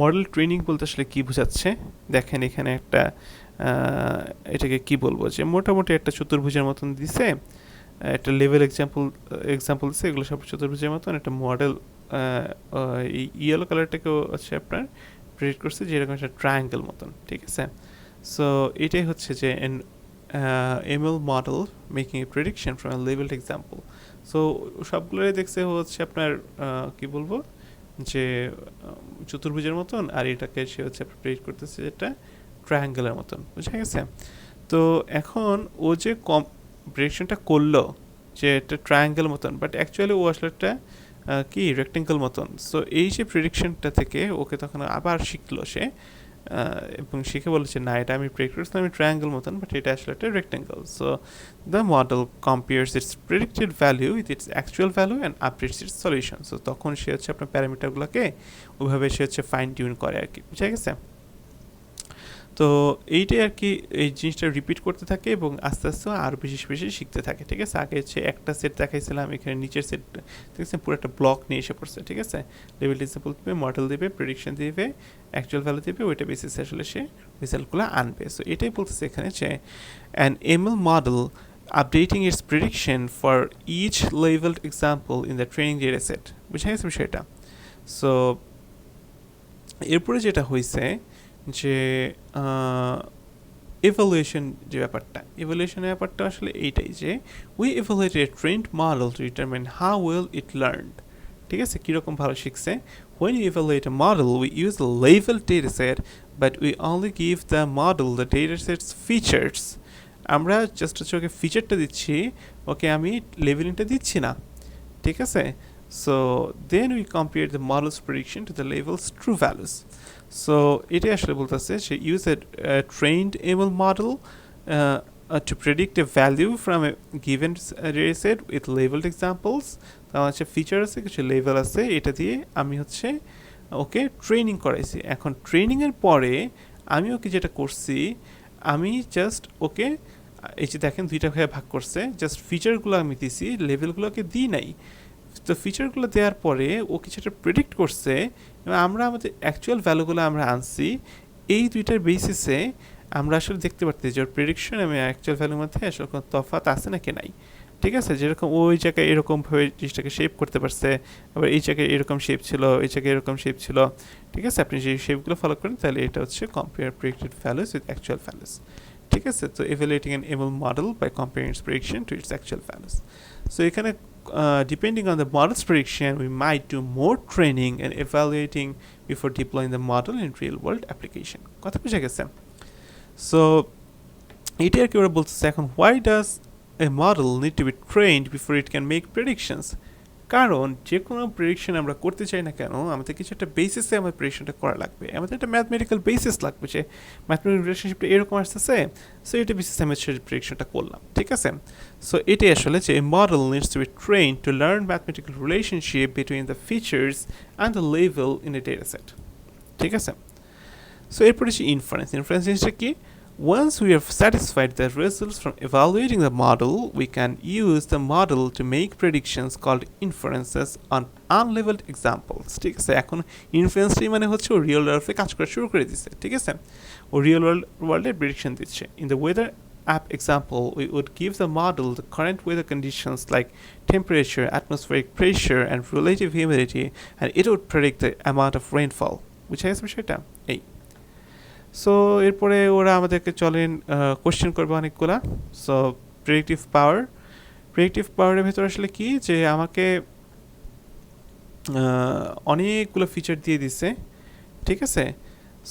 মডেল ট্রেনিং বলতে আসলে কী বোঝাচ্ছে, দেখেন এখানে একটা এটাকে কি বলবো, যে মোটামুটি একটা চতুর্ভুজের মতন দিছে, একটা লেভেল এক্সাম্পল দিছে, এগুলো সব চতুর্ভুজের মতন। একটা মডেল এই ইয়েলো কালারটাকেও হচ্ছে আপনার প্রেডিক্ট করছে যে এরকম একটা ট্রায়াঙ্গেল মতন, ঠিক আছে? সো এটাই হচ্ছে যে ML model making A prediction from a levelled example. So সবগুলোই দেখছে হচ্ছে আপনার কি বলবো, যে চতুর্ভুজের মতন, আর এটাকে সে হচ্ছে প্রেডিক্ট করতেছে যেটা ট্রায়াঙ্গেলের মতন, বুঝা গেছে? তো এখন ও যে প্রেডিকশনটা করলো যে একটা ট্রায়াঙ্গেল মতন, বাট অ্যাকচুয়ালি ও আসলে একটা কি রেক্টেঙ্গেল মতন। সো এই যে প্রেডিকশনটা থেকে ওকে তখন আবার শিখলো সে, এবং শিখে বলেছে না এটা আমি প্রেডিক্ট করেছিলাম আমি ট্রায়াঙ্গেল মতন, বাট এটা আসলে একটা rectangle. So the model compares it's predicted value with its actual value and updates it's solution. So তখন সে হচ্ছে আপনার প্যারামিটারগুলোকে ওইভাবে সে হচ্ছে ফাইন টিউন করে আর কি, বুঝা গেছে? তো এইটাই আর কি, এই জিনিসটা রিপিট করতে থাকে এবং আস্তে আস্তে আরও বেশি বেশি শিখতে থাকে, ঠিক আছে? আগে হচ্ছে একটা সেট দেখাইছিলাম, এখানে নিচের সেট, ঠিক আছে, পুরো একটা ব্লক নিয়ে এসে পড়ছে, ঠিক আছে? লেভেল এক্সাম্পল দিবে, মডেল দিবে, প্রেডিকশন দিবে, অ্যাকচুয়াল ভ্যালু দিবে, ওইটা বেসিসে আসলে সে রেজাল্টগুলো আনবে। সো এটাই বলতেছে এখানে যে an ML model updating its prediction for each labelled example in the training data set, বুঝা গেছে বিষয়টা? সো এরপরে যেটা হয়েছে যে evaluation যে ব্যাপারটা, evaluationের ব্যাপারটা আসলে এইটাই যে we evaluate a trained model to determine how well it learned, ঠিক আছে, কীরকম ভালো শিখছে। when you evaluate a model we use a labeled dataset but we only give the model the dataset's features, আমরা জাস্ট হচ্ছে ওকে ফিচারটা দিচ্ছি, ওকে আমি লেভেলিংটা দিচ্ছি না, ঠিক আছে? So then we compare the model's prediction to the label's true values. So এটাই আসলে বলতেছে যে use a trained ML model to predict a value from a given data set with labeled examples. তার হচ্ছে ফিচার আছে, কিছু level আছে, এটা দিয়ে আমি হচ্ছে ওকে ট্রেনিং করাইছি। এখন ট্রেনিংয়ের পরে আমি ওকে যেটা করছি, আমি জাস্ট ওকে এই যে দেখেন দুইটা ভাগে ভাগ করছে, জাস্ট ফিচারগুলো আমি দিছি, লেভেলগুলোকে দিই নাই। তো ফিচারগুলো দেওয়ার পরে ও কিছু একটা প্রেডিক্ট করছে এবং আমরা আমাদের অ্যাকচুয়াল ভ্যালুগুলো আমরা আনছি। এই দুইটার বেসিসে আমরা আসলে দেখতে পারতেছি যে ওর প্রেডিকশন এবং অ্যাকচুয়াল ভ্যালুর মধ্যে আসলে কোনো তফাৎ আছে নাকি নাই। ঠিক আছে, যেরকম ওই জায়গায় এরকমভাবে জিনিসটাকে শেপ করতে পারছে, আবার এই জায়গায় এরকম শেপ ছিল, এই জায়গায় এরকম শেপ ছিল। ঠিক আছে, আপনি যে শেপগুলো ফলো করেন তাহলে এটা হচ্ছে compare predicted values with actual values. ঠিক আছে, তো evaluating an ML model by comparing its prediction to its actual values. So এখানে depending on the model's prediction, we might do more training and evaluating before deploying the model in real world application. কথা বুঝা গেছে? So এটা আর কি ওরা বলতেছে এখন, why does a model need to be trained before it can make predictions? কারণ যে কোনো প্রেডিকশন আমরা করতে চাই না কেন, আমাদের কিছু একটা বেসিসে আমার প্রেডিকশনটা করা লাগবে, আমাদের একটা ম্যাথমেটিক্যাল বেসিস লাগবে যে ম্যাথমেটিক্যাল রিলেশনশিপটা এরকম আসতেছে, সো এটা বেসিসে আমি সেই প্রেডিকশনটা করলাম। ঠিক আছে, সো এটাই আসলে যে model needs to be trained to learn mathematical relationship between the features and the লেভেল ইন এ ডেটা সেট। ঠিক আছে, সো এরপরে হচ্ছে ইনফারেন্স। ইনফারেন্স জিনিসটা কি? Once we have satisfied the results from evaluating the model, we can use the model to make predictions called inferences on unleveled examples. ঠিক আছে, এখন ইনফারেন্সটাই মানে হচ্ছে ও রিয়েল লাইফে কাজ করা শুরু করে দিচ্ছে। ঠিক আছে, ও রিয়েল ওয়ার্ল্ডে প্রেডিকশন দিচ্ছে। In the weather app example, we would give the model the current weather conditions like temperature, atmospheric pressure, and relative humidity, and it would predict the amount of rainfall. বুঝা গেছে বিষয়টা? এই so এরপরে ওরা আমাদেরকে চলেন question করবে অনেকগুলা। সো প্রেডিক্টিভ পাওয়ারের ভেতর আসলে কি যে আমাকে অনেকগুলো ফিচার দিয়ে দিছে। ঠিক আছে,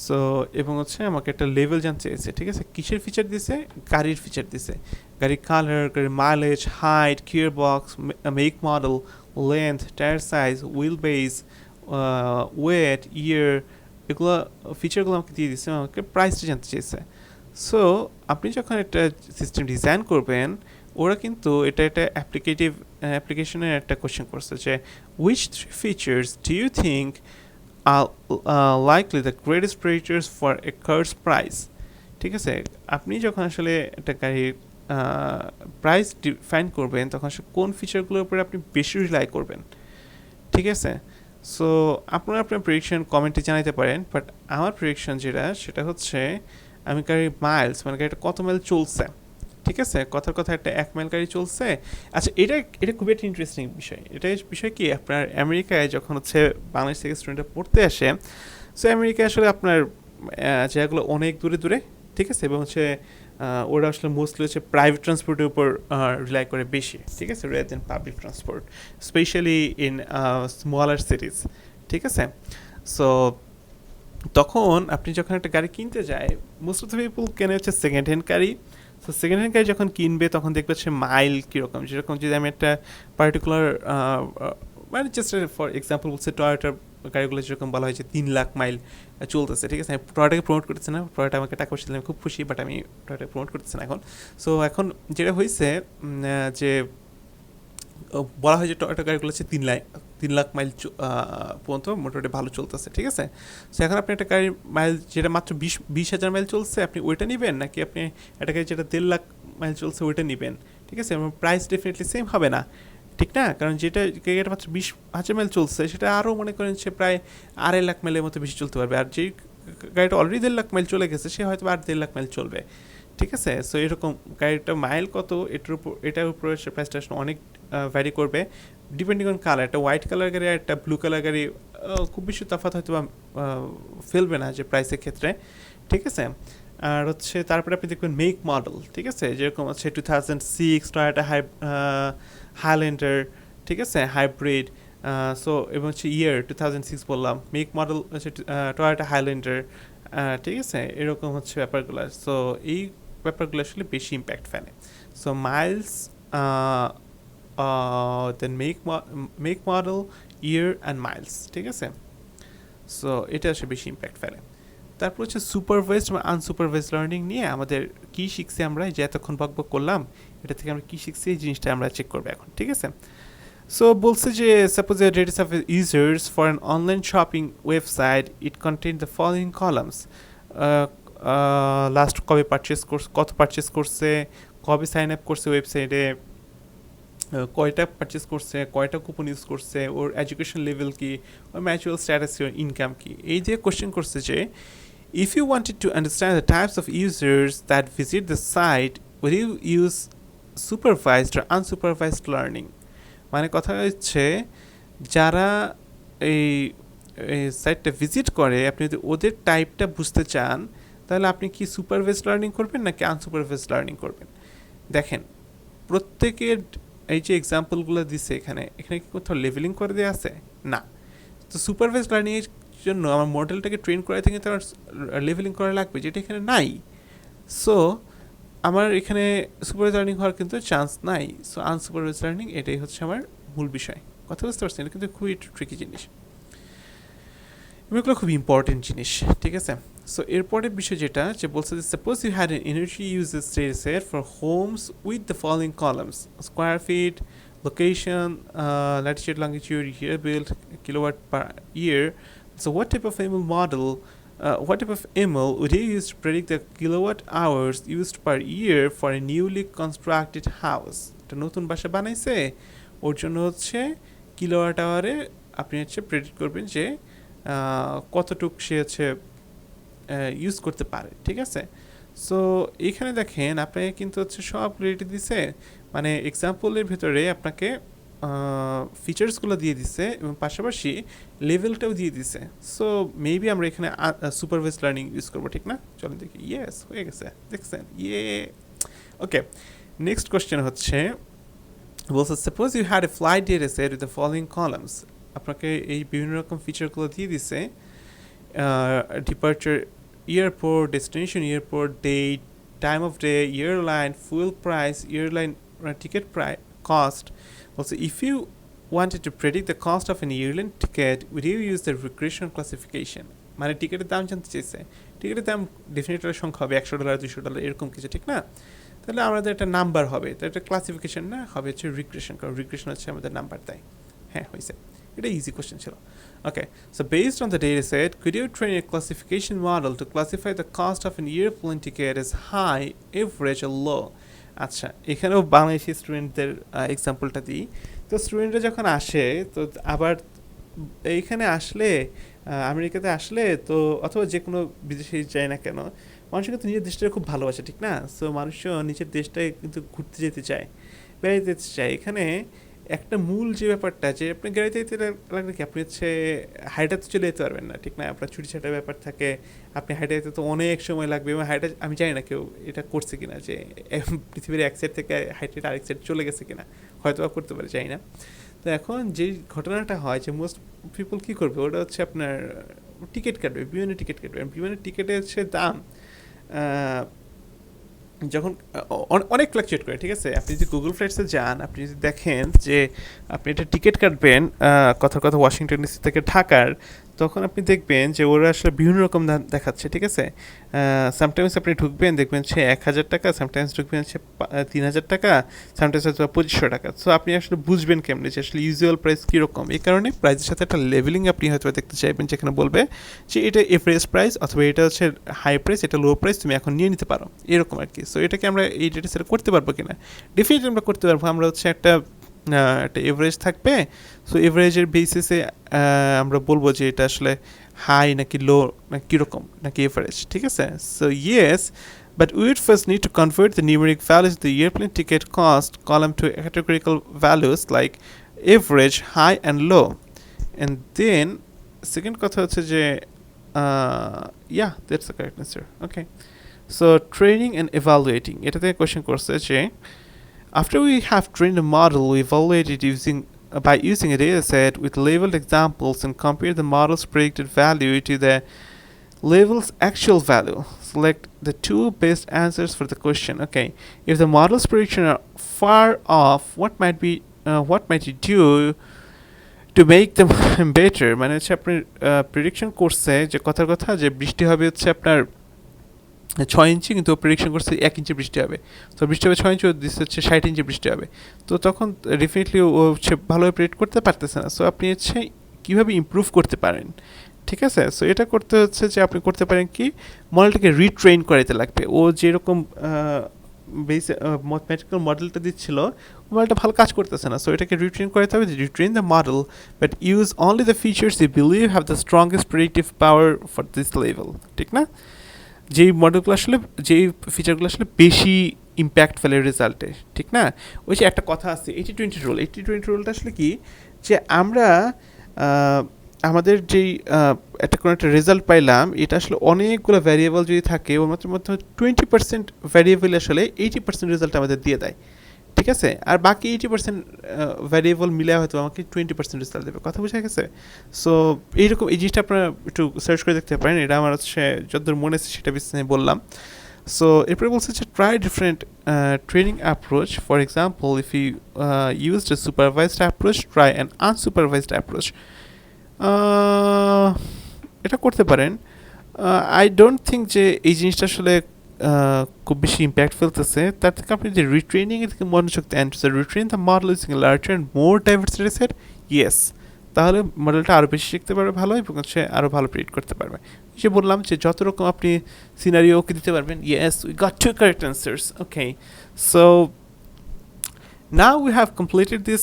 সো এবং হচ্ছে আমাকে একটা লেভেল জানতে চেয়েছে। ঠিক আছে, কিসের ফিচার দিছে? গাড়ির ফিচার দিছে, গাড়ির কালার, গাড়ির mileage, height, gear box, make model, length, tyre size, wheel base, weight, year, এগুলো ফিচারগুলো আমাকে দিয়ে দিচ্ছে, আমাকে প্রাইসটা জানতে চেয়েছে। সো আপনি যখন একটা সিস্টেম ডিজাইন করবেন, ওরা কিন্তু এটা একটা অ্যাপ্লিকেশনের একটা কোয়েশ্চেন করছে যে which three features do you think are likely the greatest predictors for a car's price. ঠিক আছে, আপনি যখন আসলে একটা গাড়ির প্রাইস ডিফাইন করবেন, তখন আসলে কোন ফিচারগুলোর উপরে আপনি বেশি রিলাই করবেন। ঠিক আছে, সো আপনারা আপনার প্রেডিকশন কমেন্টে জানাতে পারেন, বাট আমার প্রেডিকশন যেটা সেটা হচ্ছে আমি গাড়ির মাইলস মানে গাড়িটা কত মাইল চলছে। ঠিক আছে, কথার কথা একটা 1 মাইল গাড়ি চলছে। আচ্ছা, এটা খুবই একটা ইন্টারেস্টিং বিষয়। এটা বিষয় কি, আপনার আমেরিকায় যখন হচ্ছে বাংলাদেশ থেকে স্টুডেন্টরা পড়তে আসে, সো আমেরিকায় আসলে আপনার জায়গাগুলো অনেক দূরে দূরে। ঠিক আছে, এবং হচ্ছে ওরা আসলে মোস্টলি হচ্ছে প্রাইভেট ট্রান্সপোর্টের উপর রিলাই করে বেশি। ঠিক আছে, rather than public transport, specially in smaller সিটিজ। ঠিক আছে, সো তখন আপনি যখন একটা গাড়ি কিনতে যায়, মোস্ট অফ দ্য পিপল কেনে হচ্ছে সেকেন্ড হ্যান্ড গাড়ি। সো সেকেন্ড হ্যান্ড গাড়ি যখন কিনবে তখন দেখবে হচ্ছে মাইল কীরকম, যেরকম যদি আমি একটা পার্টিকুলার মানে জাস্ট ফর এক্সাম্পল বলছে টয়োটার গাড়িগুলো যেরকম বলা হয়েছে 3 লাখ মাইল চলতেছে। ঠিক আছে, আমি টয়োটাকে প্রমোট করতেছি না, টয়োটা আমাকে টাকা পয়সা দিলে আমি খুব খুশি, বাট আমি টয়োটাকে প্রমোট করতেছি না এখন। সো এখন যেটা হয়েছে যে বলা হয় যে টয়োটা গাড়িগুলো হচ্ছে 3 লাখ মাইল পর্যন্ত মোটামুটি ভালো চলতেছে। ঠিক আছে, সো এখন আপনি একটা গাড়ির মাইল যেটা মাত্র 20,000 মাইল চলছে, আপনি ওইটা নেবেন, নাকি আপনি একটা গাড়ি যেটা 1.5 লাখ মাইল চলছে ওইটা নেবেন? ঠিক আছে, এবং প্রাইস ডেফিনেটলি সেম হবে না। ঠিক না, কারণ যেটা গাড়িটা মাত্র 20,000 মাইল চলছে সেটা আরও মনে করেন সে প্রায় 2.5 লাখ মাইলের মতো বেশি চলতে পারবে, আর যেই গাড়িটা অলরেডি 1.5 লাখ মাইল চলে গেছে সে হয়তো আর 1.5 লাখ মাইল চলবে। ঠিক আছে, সো এরকম গাড়িটা মাইল কত এটার উপর প্রাইসটা অনেক ভ্যারি করবে ডিপেন্ডিং অন কালার। একটা হোয়াইট কালার গাড়ি আর একটা ব্লু কালার গাড়ি খুব বেশি তফাৎ হয়তো বা ফেলবে না যে প্রাইসের ক্ষেত্রে। ঠিক আছে, আর হচ্ছে তারপরে আপনি দেখবেন মেক মডেল। ঠিক আছে, যেরকম হচ্ছে 2006 টয়োটা হাইল্যান্ডার। ঠিক আছে, হাইব্রিড। সো এবং হচ্ছে ইয়ার 2006 বললাম, মেক মডেল হচ্ছে টয়োটা হাইল্যান্ডার। ঠিক আছে, এরকম হচ্ছে ব্যাপারগুলো। সো এই ব্যাপারগুলো আসলে বেশি ইম্প্যাক্ট ফেলে। So miles, then make model, year and miles. ঠিক আছে, সো এটা আসলে বেশি ইম্প্যাক্ট ফেলে। তারপর হচ্ছে সুপারভাইজড বা আনসুপারভাইজড লার্নিং নিয়ে আমাদের কী শিখছি আমরা, যে এতক্ষণ বকবক করলাম এটা থেকে আমরা কী শিখছি এই জিনিসটা আমরা চেক করবো এখন। ঠিক আছে, সো বলছে যে suppose A data of users for an online shopping website, it contain the following columns: last কবে পারচেস করছে, কত পারচেস করছে, কবে সাইন আপ করছে ওয়েবসাইটে, কয়টা পারচেস করছে, কয়টা কুপন ইউজ করছে, ওর এডুকেশন লেভেল কি, ওর ম্যাচুয়াল স্ট্যাটাস কি, ওর ইনকাম কি, এই যে কোশ্চেন করছে যে if you wanted to understand the types of users that visit the site would you use supervised or unsupervised learning, মানে কথা হচ্ছে যারা এই সাইটটা ভিজিট করে আপনি যদি ওদের টাইপটা বুঝতে চান তাহলে আপনি কি সুপারভাইজড লার্নিং করবেন নাকি আনসুপারভাইজড লার্নিং করবেন। দেখেন প্রত্যেকের এই যে এক্সাম্পলগুলো দিছে এখানে এখানে কি কোথাও লেভেলিং করে দেওয়া আছে না। তো সুপারভাইজড লার্নিংয়ের জন্য আমার মডেলটাকে ট্রেন করাতে কিন্তু আমার লেভেলিং করা লাগবে, যেটা এখানে নাই। সো আমার এখানে সুপারভাইজড লার্নিং হওয়ার কিন্তু চান্স নাই। সো আনসুপারভাইজড লার্নিং এটাই হচ্ছে আমার মূল বিষয়। কথা বুঝতে পারছেন? এটা কিন্তু খুবই ট্রিকি জিনিস, এগুলো খুব ইম্পর্টেন্ট জিনিস, ঠিক আছে। সো এরপরের বিষয় যেটা যে বলছে যে suppose you had an energy uses data set for homes with the following columns: square feet, location, latitude, longitude, year built, kilowatt per year. So what type of ML model, what type of ML would you use to predict the kilowatt hours used per year for a newly constructed house? একটা নতুন বাসা বানাইছে, ওর জন্য হচ্ছে kilowatt আওয়ারে আপনি হচ্ছে predict করবেন যে কতটুক সে হচ্ছে ইউজ করতে পারে, ঠিক আছে। সো এখানে দেখেন আপনাকে কিন্তু হচ্ছে সব রেটে দিছে, মানে এক্সাম্পলের ভেতরে আপনাকে ফিচার্সগুলো দিয়ে দিছে এবং পাশাপাশি লেভেলটাও দিয়ে দিছে। সো মেবি আমরা এখানে সুপারভাইজড লার্নিং ইউজ করবো, ঠিক না? চলেন দেখি। ইয়েস, হয়ে গেছে, দেখছেন? ওকে, নেক্সট কোয়েশ্চেন হচ্ছে বলছে suppose you had a flight data set with the following columns. আপনাকে এই বিভিন্ন রকম ফিচারগুলো দিয়ে দিছে, departure airport, destination airport, date, time of day, airline, fuel price, airline ticket cost. Also, if you wanted to predict the cost of an airline ticket, would you use the regression classification? মানে টিকিটের দাম জানতে চাইছে, টিকিটের দাম definitely সংখ্যা হবে $100, $200 এরকম কিছু, ঠিক না? তাহলে আমাদের একটা নাম্বার হবে, তো একটা ক্লাসিফিকেশন না হবে হচ্ছে রিগ্রেশন, কারণ রিগ্রেশন হচ্ছে আমাদের নাম্বার দেয়। হ্যাঁ, হয়েছে, এটা ইজি কোশ্চেন ছিল। Okay, so based on the data set, could you train a classification model to classify the cost of an airplane ticket as high, average, or low? আচ্ছা, এখানেও বাংলাদেশি স্টুডেন্টদের এক্সাম্পলটা দিই। তো স্টুডেন্টরা যখন আসে, তো আবার এইখানে আসলে আমেরিকাতে আসলে তো অথবা যে কোনো বিদেশে যায় না কেন, মানুষ কিন্তু নিজের দেশটা খুব ভালোবাসে, ঠিক না? সো মানুষও নিজের দেশটায় কিন্তু ঘুরতে যেতে চায়, বেড়াতে যেতে চায়। এখানে একটা মূল যে ব্যাপারটা যে আপনি গাড়িতে যেতে লাগলে কি আপনি হচ্ছে হাইটাতে চলে যেতে পারবেন না, ঠিক না? আপনার ছুটি ছাটার ব্যাপার থাকে, আপনি হাইটে যেতে তো অনেক সময় লাগবে। এবং হাইটে আমি জানি না কেউ এটা করছে কিনা, যে পৃথিবীর এক সাইড থেকে হাইটে আরেক সাইড চলে গেছে কিনা, হয়তো বা করতে পারে, জানি না। তো এখন যে ঘটনাটা হয় যে মোস্ট পিপল কী করবে, ওটা হচ্ছে আপনার টিকিট কাটবে, বিমানের টিকিট কাটবে। বিমানের টিকিটের হচ্ছে দাম যখন অনেক ফ্লাকচুয়েট করে, ঠিক আছে। আপনি যদি গুগল ফ্লাইটসে যান, আপনি যদি দেখেন যে আপনি একটা টিকিট কাটবেন কথার কথা ওয়াশিংটন ডিসি থেকে ঢাকার, তখন আপনি দেখবেন যে ওরা আসলে বিভিন্ন রকম দাম দেখাচ্ছে, ঠিক আছে। সামটাইমস আপনি ঢুকবেন দেখবেন সে 1000 টাকা, সামটাইমস ঢুকবেন সে 3000 টাকা, সামটাইমস হয়তো 2500 টাকা। সো আপনি আসলে বুঝবেন কেমনি যে আসলে ইউজুয়াল প্রাইস কীরকম। এই কারণে প্রাইসের সাথে একটা লেভেলিং আপনি হয়তো দেখতে চাইবেন, যেখানে বলবে যে এটা এভারেজ প্রাইস অথবা এটা হচ্ছে হাই প্রাইস, এটা লো প্রাইস, তুমি এখন নিয়ে নিতে পারো, এরকম আর কি। সো এটাকে আমরা এই ডেটা সেট করতে পারবো কিনা, ডেফিনেটলি আমরা করতে পারবো। আমরা হচ্ছে একটা এভারেজ থাকবে, সো এভারেজের বেসিসে আমরা বলবো যে এটা আসলে হাই নাকি লো না কীরকম নাকি এভারেজ, ঠিক আছে। So yes, but we would first need to convert the numeric values of the airplane ticket cost column to categorical values like average, high and low, and then second কথা হচ্ছে যে yeah, that's the correct answer. Okay, so training and evaluating, এটাতে question করছে যে after we have trained a model, we evaluate it by using a data set with labeled examples and compare the model's predicted value to the label's actual value. Select the two best answers for the question. Okay, if the model's prediction are far off, what might you do to make them better? মানে হচ্ছে আপনি prediction করছে যে কথার কথা যে বৃষ্টি হবে হচ্ছে আপনার 6 ইঞ্চি, কিন্তু প্রেডিকশন করছে 1 ইঞ্চি বৃষ্টি হবে। তো বৃষ্টি হবে 6 ইঞ্চি, ও দিচ্ছে হচ্ছে 60 ইঞ্চি বৃষ্টি হবে। তো তখন ডেফিনেটলি ও হচ্ছে ভালোভাবে প্রেডিক্ট করতে পারতেছে না। সো আপনি হচ্ছে কীভাবে ইমপ্রুভ করতে পারেন, ঠিক আছে। সো এটা করতে হচ্ছে যে আপনি করতে পারেন কি, মডেলটাকে রিট্রেন করাইতে লাগবে। ও যেরকম বেস ম্যাথমেটিক্যাল মডেলটা দিচ্ছিল মডেলটা ভালো কাজ করতেছে না, সো এটাকে রিট্রেন করতে হবে, retrain the model but use only the features you believe have the strongest predictive power for this level, ঠিক না? যেই মডেলগুলো আসলে যেই ফিচারগুলো আসলে বেশি ইম্প্যাক্ট ফেলে রেজাল্টে, ঠিক না? ওই যে একটা কথা আছে 80-20 রুল, 80-20 রুলটা আসলে কি, যে আমরা আমাদের যেই একটা কোনো একটা রেজাল্ট পাইলাম, এটা আসলে অনেকগুলো ভ্যারিয়েবল যদি থাকে ওর মধ্যে 20% ভ্যারিয়েবল আসলে 80% রেজাল্ট আমাদের দিয়ে দেয়, ঠিক আছে? আর বাকি 80% ভ্যারিয়েবল মিলে হয়তো আমাকে 20% রেজাল্ট দেবে, কথা বোঝা গেছে? সো এইরকম এই জিনিসটা আপনারা একটু সার্চ করে দেখতে পারেন, এটা আমার হচ্ছে যতদূর মনে আছে সেটা বিস্তারিত বললাম। সো এরপরে বলছে যে try different training approach, for example if you used a supervised approach try an unsupervised approach. এটা করতে পারেন। আই ডোন্ট থিঙ্ক যে এই জিনিসটা আসলে খুব বেশি ইম্প্যাক্ট ফেলতেছে, তার থেকে আপনি যে রিট্রেনিং এর দিকে মনোযোগ দেন, retrain the model using larger and more diverse data set, yes, তাহলে মডেলটা আরও বেশি শিখতে পারবে ভালো এবং হচ্ছে আরও ভালো প্রেডিক্ট করতে পারবে। যে বললাম যে যত রকম আপনি সিনারিও ওকে দিতে পারবেন, yes we got 2 correct answers, okay. So now we have completed this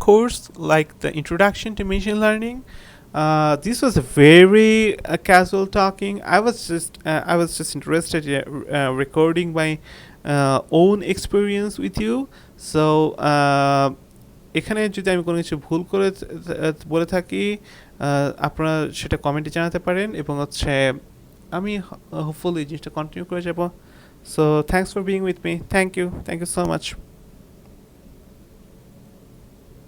course, like the introduction to machine learning. This was a very casual talking. I was just interested in recording my own experience with you. So এখানে যদি আমি কোনো কিছু ভুল করে বলে থাকি আপনারা সেটা কমেন্টে জানাতে পারেন, এবং হচ্ছে আমি হোপফুলি জিনিসটা কন্টিনিউ করে যাব। So thanks for being with me, thank you so much.